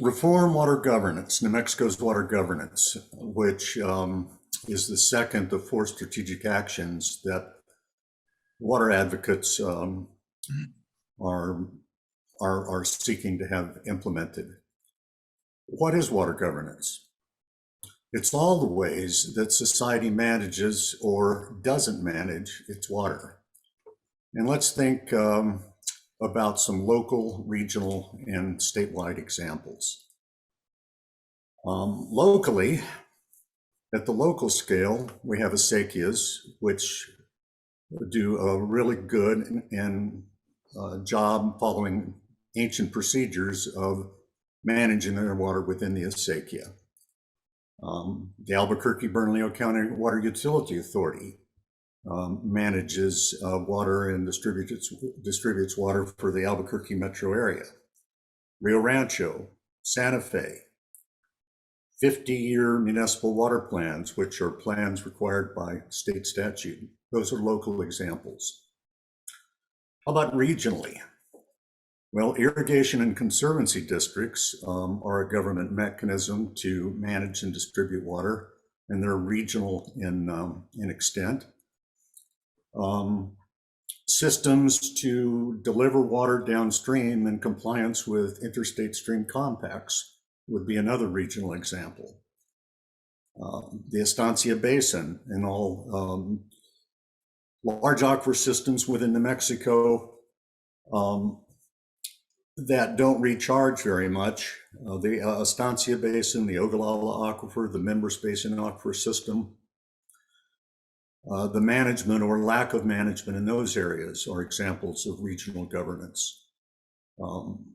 Reform water governance, New Mexico's water governance, which is the second of four strategic actions that water advocates are seeking to have implemented. What is water governance? It's all the ways that society manages or doesn't manage its water. And let's think about some local, regional, and statewide examples. Locally, at the local scale, we have acequias, which do a really good job following ancient procedures of managing their water within the acequia. The Albuquerque-Bernalillo County Water Utility Authority manages water and distributes water for the Albuquerque metro area. Rio Rancho, Santa Fe, 50-year municipal water plans, which are plans required by state statute. Those are local examples. How about regionally? Well, irrigation and conservancy districts are a government mechanism to manage and distribute water, and they're regional in extent. Systems to deliver water downstream in compliance with interstate stream compacts would be another regional example. The Estancia Basin and all large aquifer systems within New Mexico that don't recharge very much. The Estancia Basin, the Ogallala Aquifer, the Members Basin Aquifer System. The management or lack of management in those areas are examples of regional governance.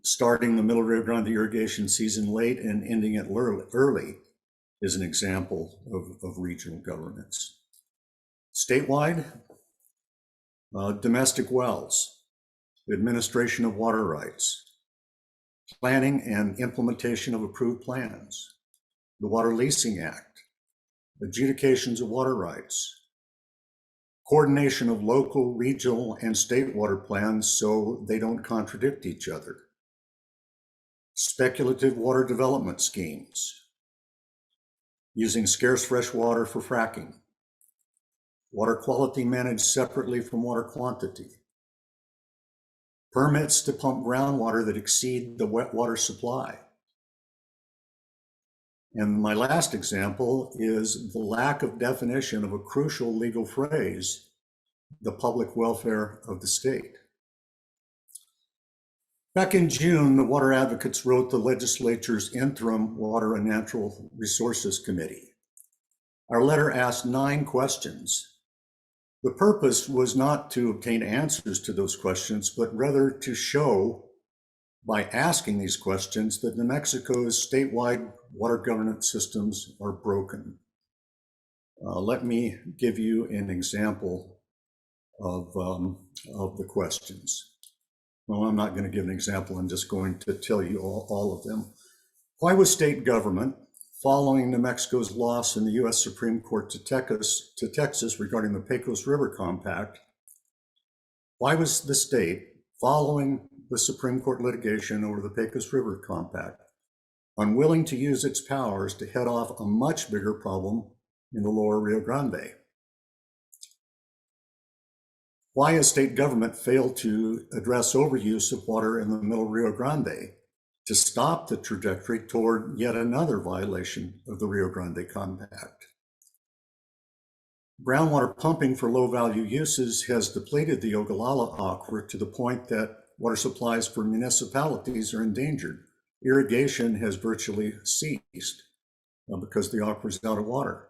Starting the Middle Rio Grande irrigation season late and ending it early is an example of regional governance. Statewide, domestic wells, administration of water rights, planning and implementation of approved plans, the Water Leasing Act, adjudications of water rights, coordination of local, regional, and state water plans so they don't contradict each other, speculative water development schemes, using scarce fresh water for fracking, water quality managed separately from water quantity, permits to pump groundwater that exceed the wet water supply. And my last example is the lack of definition of a crucial legal phrase, the public welfare of the state. Back in June, the water advocates wrote the legislature's interim Water and Natural Resources Committee. Our letter asked 9 questions. The purpose was not to obtain answers to those questions, but rather to show by asking these questions that New Mexico's statewide water governance systems are broken. Let me give you an example of the questions. Well, I'm not going to give an example. I'm just going to tell you all of them. Why was state government, following New Mexico's loss in the U.S. Supreme Court to Texas regarding the Pecos River Compact, why was the state, following the Supreme Court litigation over the Pecos River Compact, unwilling to use its powers to head off a much bigger problem in the lower Rio Grande? Why has state government failed to address overuse of water in the middle Rio Grande to stop the trajectory toward yet another violation of the Rio Grande Compact? Groundwater pumping for low-value uses has depleted the Ogallala Aquifer to the point that water supplies for municipalities are endangered. Irrigation has virtually ceased because the aquifer is out of water.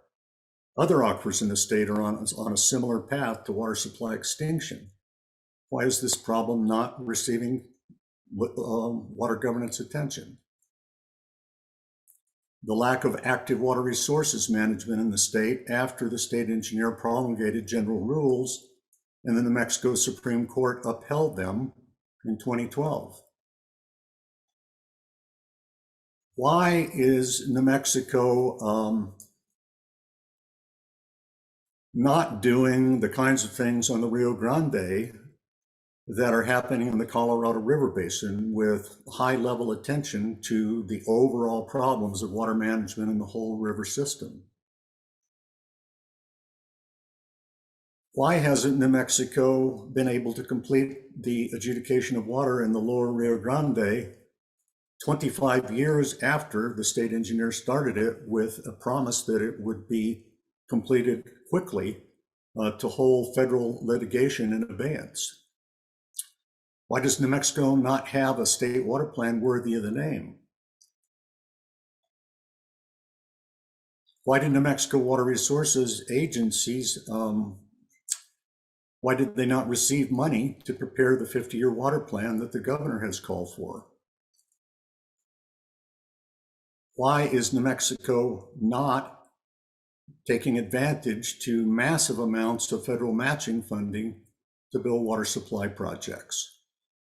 Other aquifers in the state are on a similar path to water supply extinction. Why is this problem not receiving water governance attention? The lack of active water resources management in the state after the state engineer promulgated general rules and the New Mexico Supreme Court upheld them in 2012. Why is New Mexico not doing the kinds of things on the Rio Grande that are happening in the Colorado River Basin with high level attention to the overall problems of water management in the whole river system. Why hasn't New Mexico been able to complete the adjudication of water in the lower Rio Grande 25 years after the state engineer started it with a promise that it would be completed quickly to hold federal litigation in abeyance? Why does New Mexico not have a state water plan worthy of the name? Why did New Mexico Water Resources agencies, why did they not receive money to prepare the 50-year water plan that the governor has called for? Why is New Mexico not taking advantage to massive amounts of federal matching funding to build water supply projects?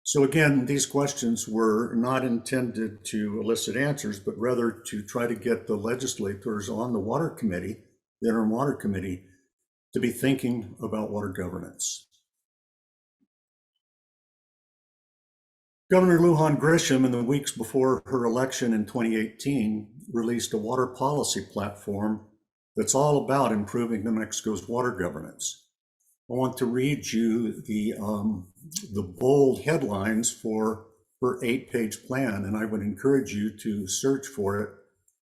So again, these questions were not intended to elicit answers, but rather to try to get the legislators on the water committee, the interim water committee, to be thinking about water governance. Governor Lujan Grisham, in the weeks before her election in 2018, released a water policy platform that's all about improving New Mexico's water governance. I want to read you the bold headlines for her 8-page plan, and I would encourage you to search for it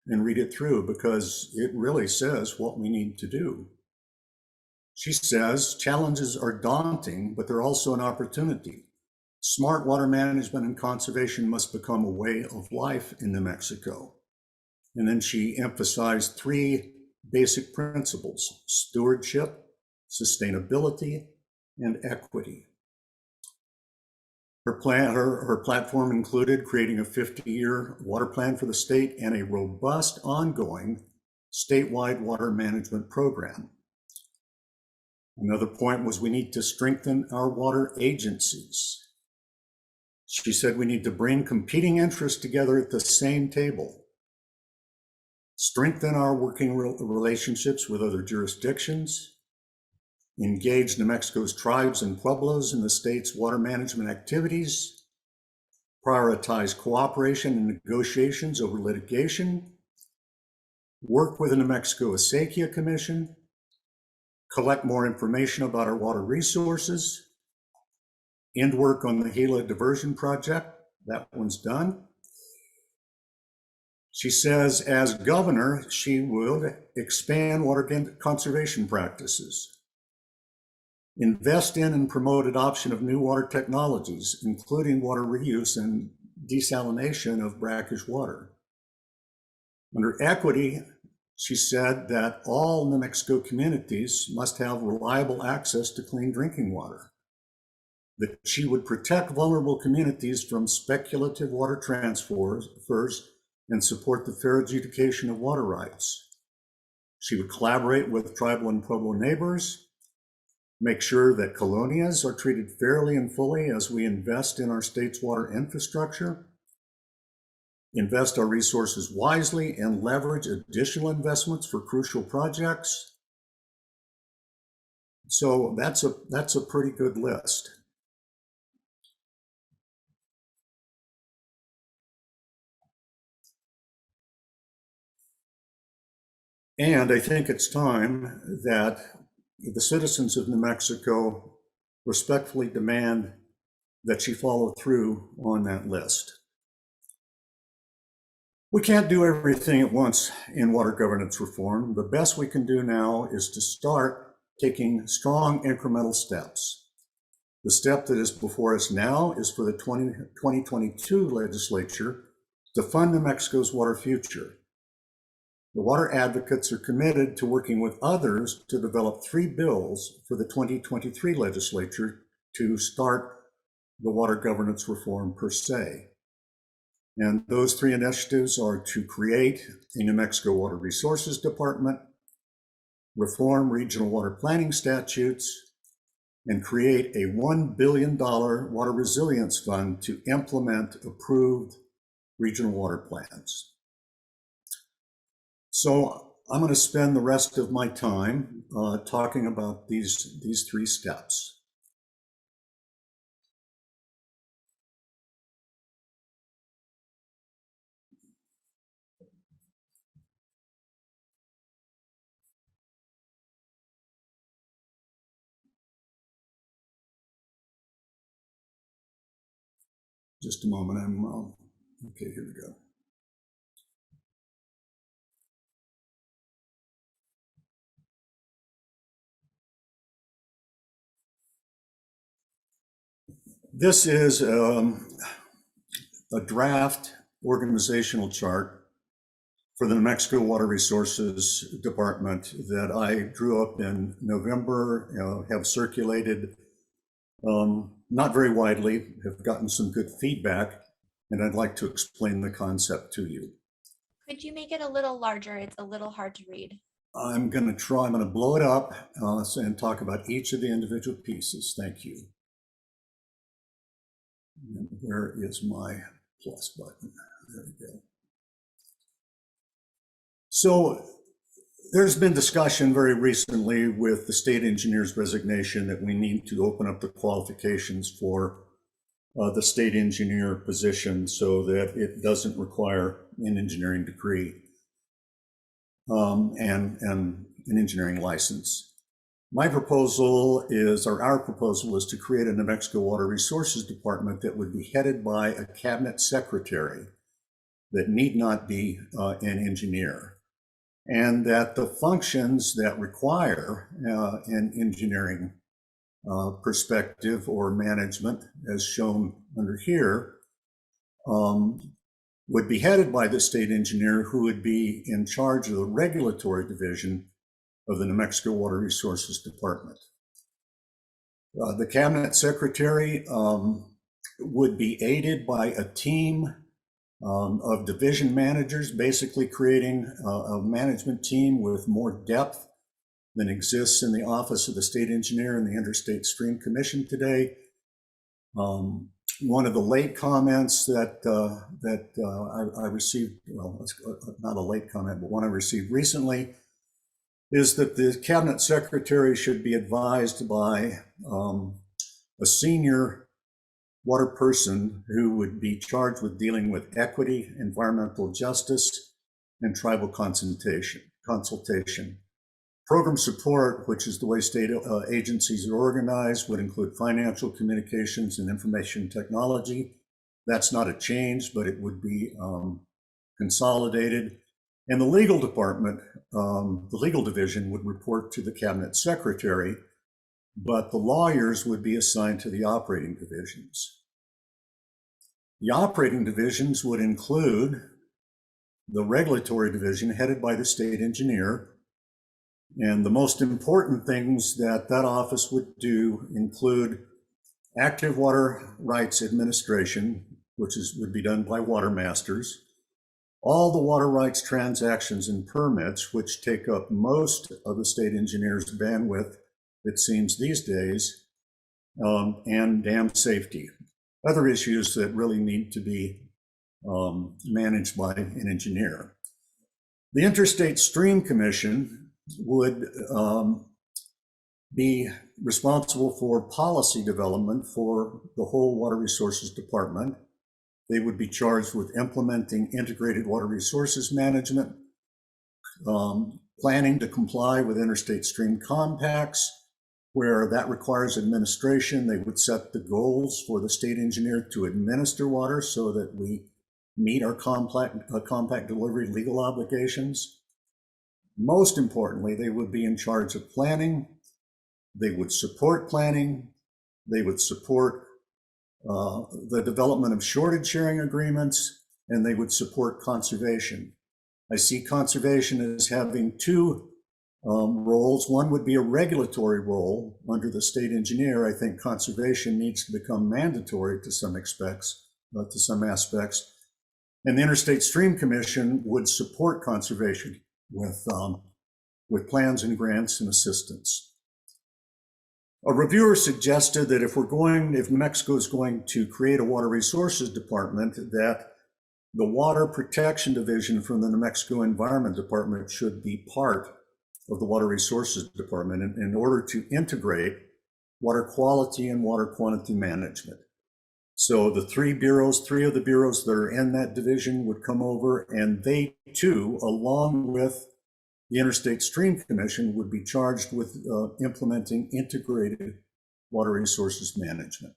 and read it through because it really says what we need to do. She says, challenges are daunting, but they're also an opportunity. Smart water management and conservation must become a way of life in New Mexico. And then she emphasized 3 basic principles: stewardship, sustainability, and equity. Her platform included creating a 50-year water plan for the state and a robust ongoing statewide water management program. Another point was we need to strengthen our water agencies. She said we need to bring competing interests together at the same table, strengthen our working relationships with other jurisdictions, engage New Mexico's tribes and pueblos in the state's water management activities, prioritize cooperation and negotiations over litigation, work with the New Mexico Acequia Commission, collect more information about our water resources, end work on the Gila diversion project. That one's done. She says, as governor, she would expand water conservation practices, invest in and promote adoption of new water technologies, including water reuse and desalination of brackish water. Under equity, she said that all New Mexico communities must have reliable access to clean drinking water, that she would protect vulnerable communities from speculative water transfers and support the fair adjudication of water rights. She would collaborate with tribal and pueblo neighbors, make sure that colonias are treated fairly and fully as we invest in our state's water infrastructure, invest our resources wisely, and leverage additional investments for crucial projects. So that's a pretty good list. And I think it's time that the citizens of New Mexico respectfully demand that she follow through on that list. We can't do everything at once in water governance reform. The best we can do now is to start taking strong incremental steps. The step that is before us now is for the 2022 legislature to fund New Mexico's water future. The water advocates are committed to working with others to develop 3 bills for the 2023 legislature to start the water governance reform per se. And those 3 initiatives are to create a New Mexico Water Resources Department, reform regional water planning statutes, and create a $1 billion water resilience fund to implement approved regional water plans. So I'm going to spend the rest of my time talking about these 3 steps. Just a moment. Okay, here we go. This is a draft organizational chart for the New Mexico Water Resources Department that I drew up in November, have circulated not very widely, have gotten some good feedback, and I'd like to explain the concept to you. Could you make it a little larger? It's a little hard to read. I'm going to blow it up and talk about each of the individual pieces. Thank you. And where is my plus button? There we go. So there's been discussion very recently with the state engineer's resignation that we need to open up the qualifications for the state engineer position so that it doesn't require an engineering degree and an engineering license. My proposal is, or our proposal is, to create a New Mexico Water Resources Department that would be headed by a cabinet secretary that need not be an engineer, and that the functions that require an engineering perspective or management, as shown under here, would be headed by the state engineer, who would be in charge of the regulatory division of the New Mexico Water Resources Department. The cabinet secretary would be aided by a team of division managers, basically creating a management team with more depth than exists in the Office of the State Engineer and the Interstate Stream Commission today. One of the late comments that I received, well, not a late comment, but one I received recently, is that the cabinet secretary should be advised by a senior water person who would be charged with dealing with equity, environmental justice, and tribal consultation. Program support, which is the way state agencies are organized, would include financial, communications, and information technology. That's not a change, but it would be consolidated. And the legal department, the legal division, would report to the cabinet secretary, but the lawyers would be assigned to the operating divisions. The operating divisions would include the regulatory division headed by the state engineer. And the most important things that that office would do include active water rights administration, which would be done by water masters, all the water rights transactions and permits, which take up most of the state engineer's bandwidth, it seems these days, and dam safety. Other issues that really need to be managed by an engineer. The Interstate Stream Commission would be responsible for policy development for the whole Water Resources Department. They would be charged with implementing integrated water resources management, planning to comply with interstate stream compacts. Where that requires administration, they would set the goals for the state engineer to administer water so that we meet our compact delivery legal obligations. Most importantly, they would be in charge of planning. They would support planning. They would support the development of shortage sharing agreements, and they would support conservation. I see conservation as having two roles. One would be a regulatory role under the state engineer. I think conservation needs to become mandatory to some aspects. And the Interstate Stream Commission would support conservation with plans and grants and assistance. A reviewer suggested that if New Mexico is going to create a water resources department, that the Water Protection Division from the New Mexico Environment Department should be part of the Water Resources Department in order to integrate water quality and water quantity management. So the three of the bureaus that are in that division would come over, and they too, along with the Interstate Stream Commission, would be charged with implementing integrated water resources management.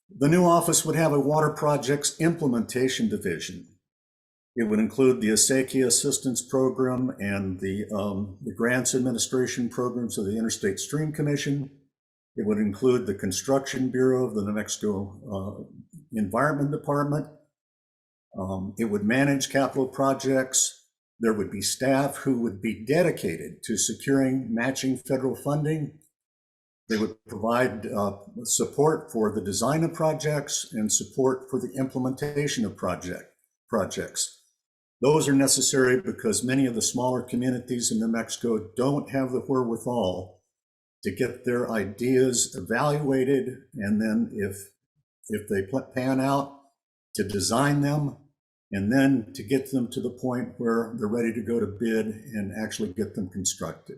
The new office would have a water projects implementation division. It would include the ASECI assistance program and the grants administration programs of the Interstate Stream Commission. It would include the Construction Bureau of the New Mexico Environment Department. It would manage capital projects. There would be staff who would be dedicated to securing matching federal funding. They would provide support for the design of projects and support for the implementation of projects. Those are necessary because many of the smaller communities in New Mexico don't have the wherewithal to get their ideas evaluated, and then if they pan out, to design them, and then to get them to the point where they're ready to go to bid and actually get them constructed.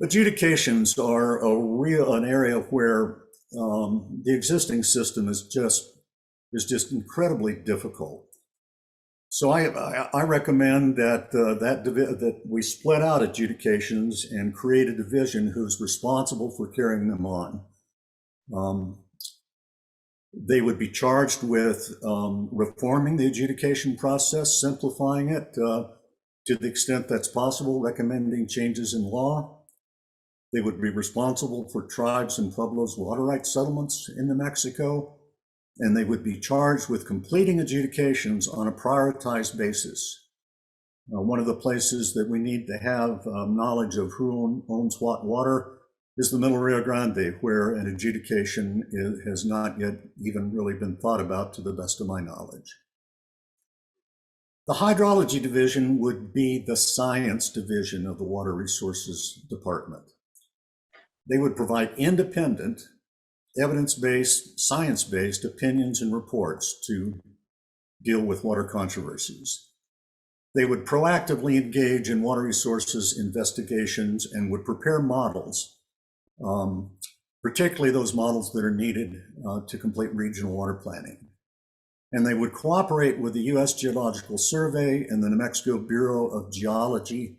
Adjudications are an area where the existing system is just incredibly difficult. So I recommend that we split out adjudications and create a division who's responsible for carrying them on. They would be charged with reforming the adjudication process, simplifying it to the extent that's possible, recommending changes in law. They would be responsible for tribes and pueblos water rights settlements in New Mexico, and they would be charged with completing adjudications on a prioritized basis. One of the places that we need to have knowledge of who owns what water is the Middle Rio Grande, where an adjudication has not yet even really been thought about to the best of my knowledge. The hydrology division would be the science division of the Water Resources Department. They would provide independent, evidence-based, science-based opinions and reports to deal with water controversies. They would proactively engage in water resources investigations and would prepare models, particularly those models that are needed to complete regional water planning. And they would cooperate with the U.S. Geological Survey and the New Mexico Bureau of Geology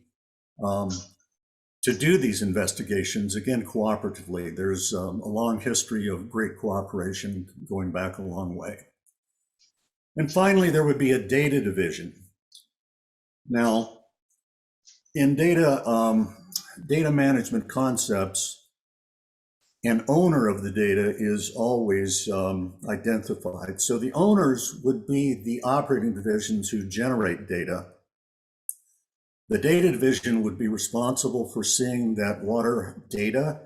to do these investigations, again, cooperatively. There's a long history of great cooperation going back a long way. And finally, there would be a data division. Now, in data management concepts, an owner of the data is always identified. So the owners would be the operating divisions who generate data. The data division would be responsible for seeing that water data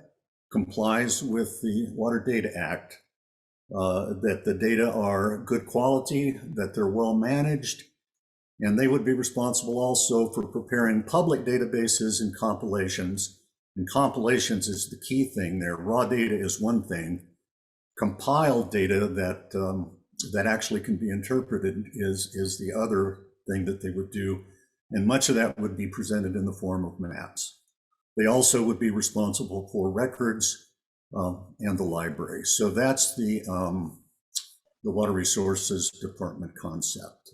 complies with the Water Data Act, that the data are good quality, that they're well managed, and they would be responsible also for preparing public databases and compilations. And compilations is the key thing there. Raw data is one thing. Compiled data that actually can be interpreted is the other thing that they would do. And much of that would be presented in the form of maps. They also would be responsible for records and the library. So that's the Water Resources Department concept.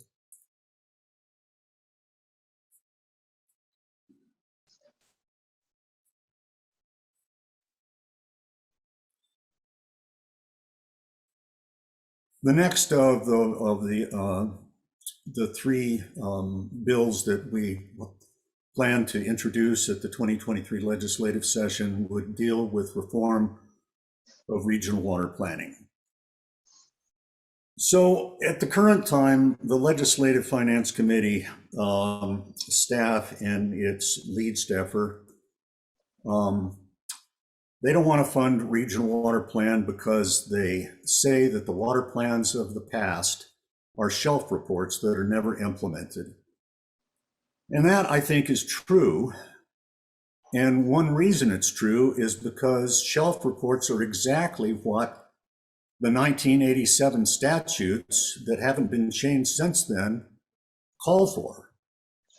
The next of the three bills that we plan to introduce at the 2023 legislative session would deal with reform of regional water planning. So at the current time, the Legislative Finance Committee staff and its lead staffer, they don't want to fund regional water plan because they say that the water plans of the past are shelf reports that are never implemented. And that, I think, is true. And one reason it's true is because shelf reports are exactly what the 1987 statutes that haven't been changed since then call for.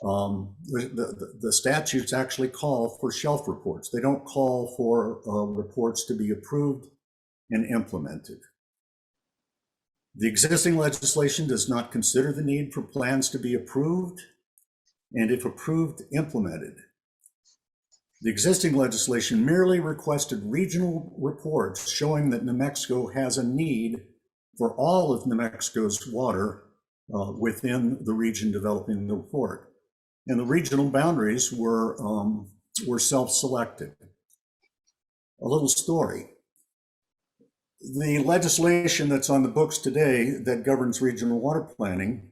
The statutes actually call for shelf reports. They don't call for reports to be approved and implemented. The existing legislation does not consider the need for plans to be approved, and if approved, implemented. The existing legislation merely requested regional reports showing that New Mexico has a need for all of New Mexico's water within the region developing the report. And the regional boundaries were self-selected. A little story. The legislation that's on the books today that governs regional water planning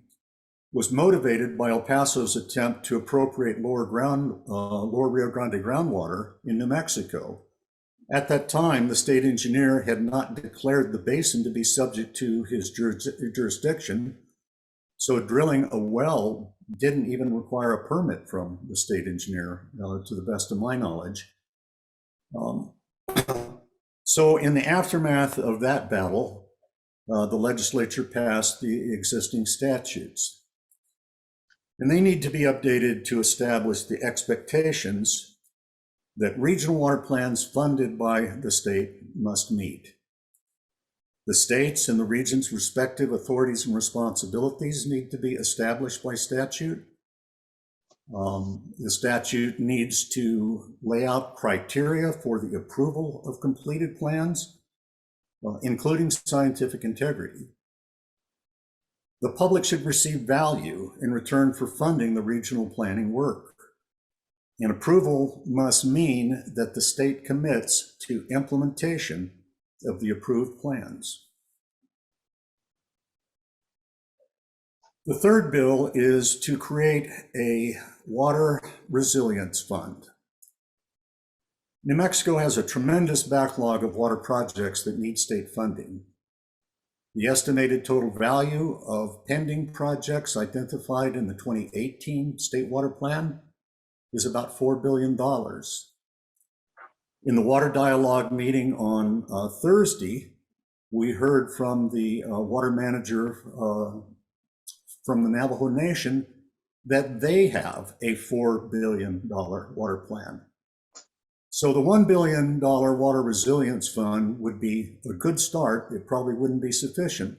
was motivated by El Paso's attempt to appropriate lower Rio Grande groundwater in New Mexico. At that time, the state engineer had not declared the basin to be subject to his jurisdiction, so drilling a well didn't even require a permit from the state engineer, to the best of my knowledge. So in the aftermath of that battle, the legislature passed the existing statutes. And they need to be updated to establish the expectations that regional water plans funded by the state must meet. The states and the region's respective authorities and responsibilities need to be established by statute. The statute needs to lay out criteria for the approval of completed plans, including scientific integrity. The public should receive value in return for funding the regional planning work. And approval must mean that the state commits to implementation of the approved plans. The third bill is to create a water resilience fund. New Mexico has a tremendous backlog of water projects that need state funding. The estimated total value of pending projects identified in the 2018 State Water Plan is about $4 billion. In the Water Dialogue meeting on Thursday, we heard from the water manager from the Navajo Nation that they have a $4 billion water plan. So the $1 billion Water Resilience Fund would be a good start. It probably wouldn't be sufficient,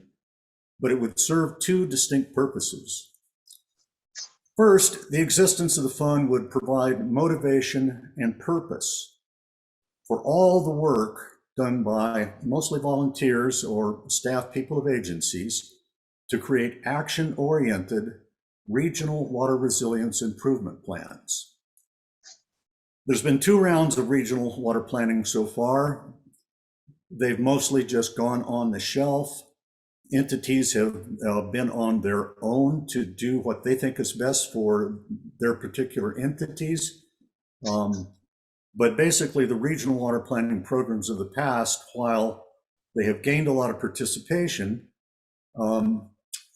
but it would serve two distinct purposes. First, the existence of the fund would provide motivation and purpose for all the work done by mostly volunteers or staff people of agencies to create action-oriented regional water resilience improvement plans. There's been 2 rounds of regional water planning so far. They've mostly just gone on the shelf. Entities have been on their own to do what they think is best for their particular entities. But basically the regional water planning programs of the past, while they have gained a lot of participation,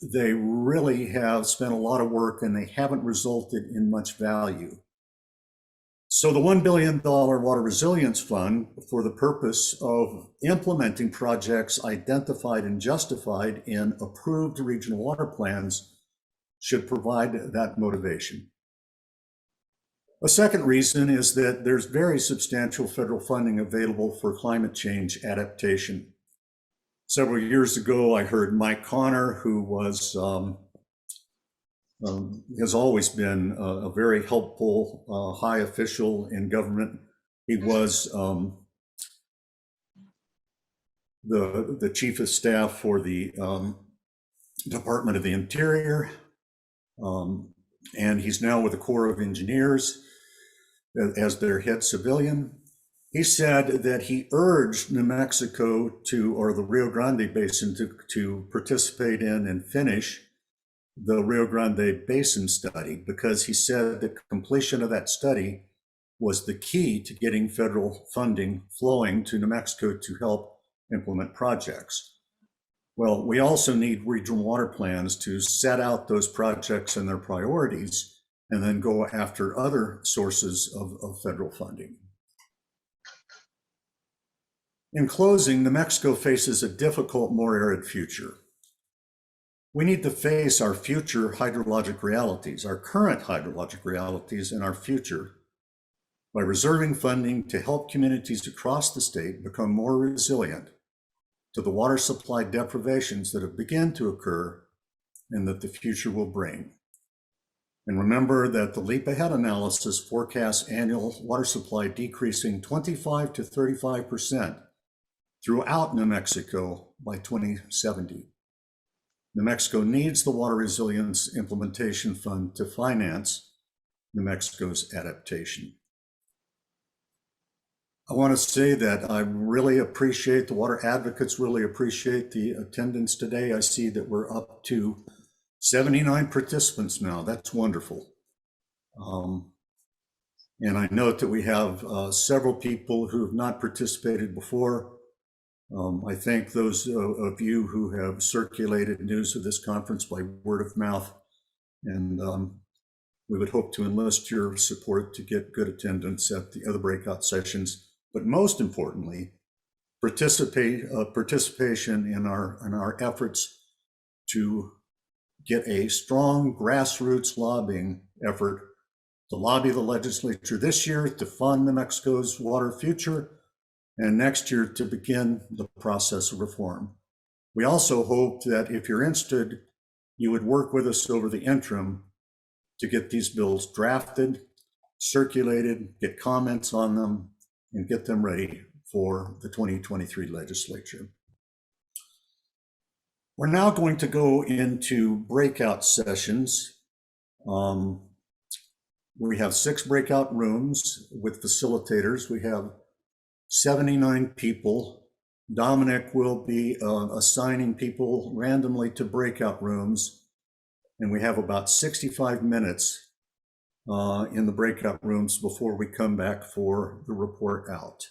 they really have spent a lot of work and they haven't resulted in much value. So the $1 billion Water Resilience Fund, for the purpose of implementing projects identified and justified in approved regional water plans, should provide that motivation. A second reason is that there's very substantial federal funding available for climate change adaptation. Several years ago, I heard Mike Connor, who was has always been a very helpful high official in government. He was the chief of staff for the Department of the Interior, and he's now with the Corps of Engineers as their head civilian. He said that he urged New Mexico to, or the Rio Grande Basin to participate in and finish the Rio Grande Basin study, because he said the completion of that study was the key to getting federal funding flowing to New Mexico to help implement projects. Well, we also need regional water plans to set out those projects and their priorities and then go after other sources of federal funding. In closing, New Mexico faces a difficult, more arid future. We need to face our future hydrologic realities, our current hydrologic realities, and our future by reserving funding to help communities across the state become more resilient to the water supply deprivations that have begun to occur and that the future will bring. And remember that the leap ahead analysis forecasts annual water supply decreasing 25 to 35% throughout New Mexico by 2070. New Mexico needs the Water Resilience Implementation Fund to finance New Mexico's adaptation. I want to say that I really appreciate, the water advocates really appreciate the attendance today. I see that we're up to 79 participants now. That's wonderful. And I note that we have several people who have not participated before. I thank those of you who have circulated news of this conference by word of mouth. And we would hope to enlist your support to get good attendance at the other breakout sessions. But most importantly, participation in our efforts to get a strong grassroots lobbying effort to lobby the legislature this year to fund New Mexico's water future, and next year to begin the process of reform. We also hope that if you're interested, you would work with us over the interim to get these bills drafted, circulated, get comments on them, and get them ready for the 2023 legislature. We're now going to go into breakout sessions. We have 6 breakout rooms with facilitators. We have 79 people. Dominic will be assigning people randomly to breakout rooms, and we have about 65 minutes in the breakout rooms before we come back for the report out.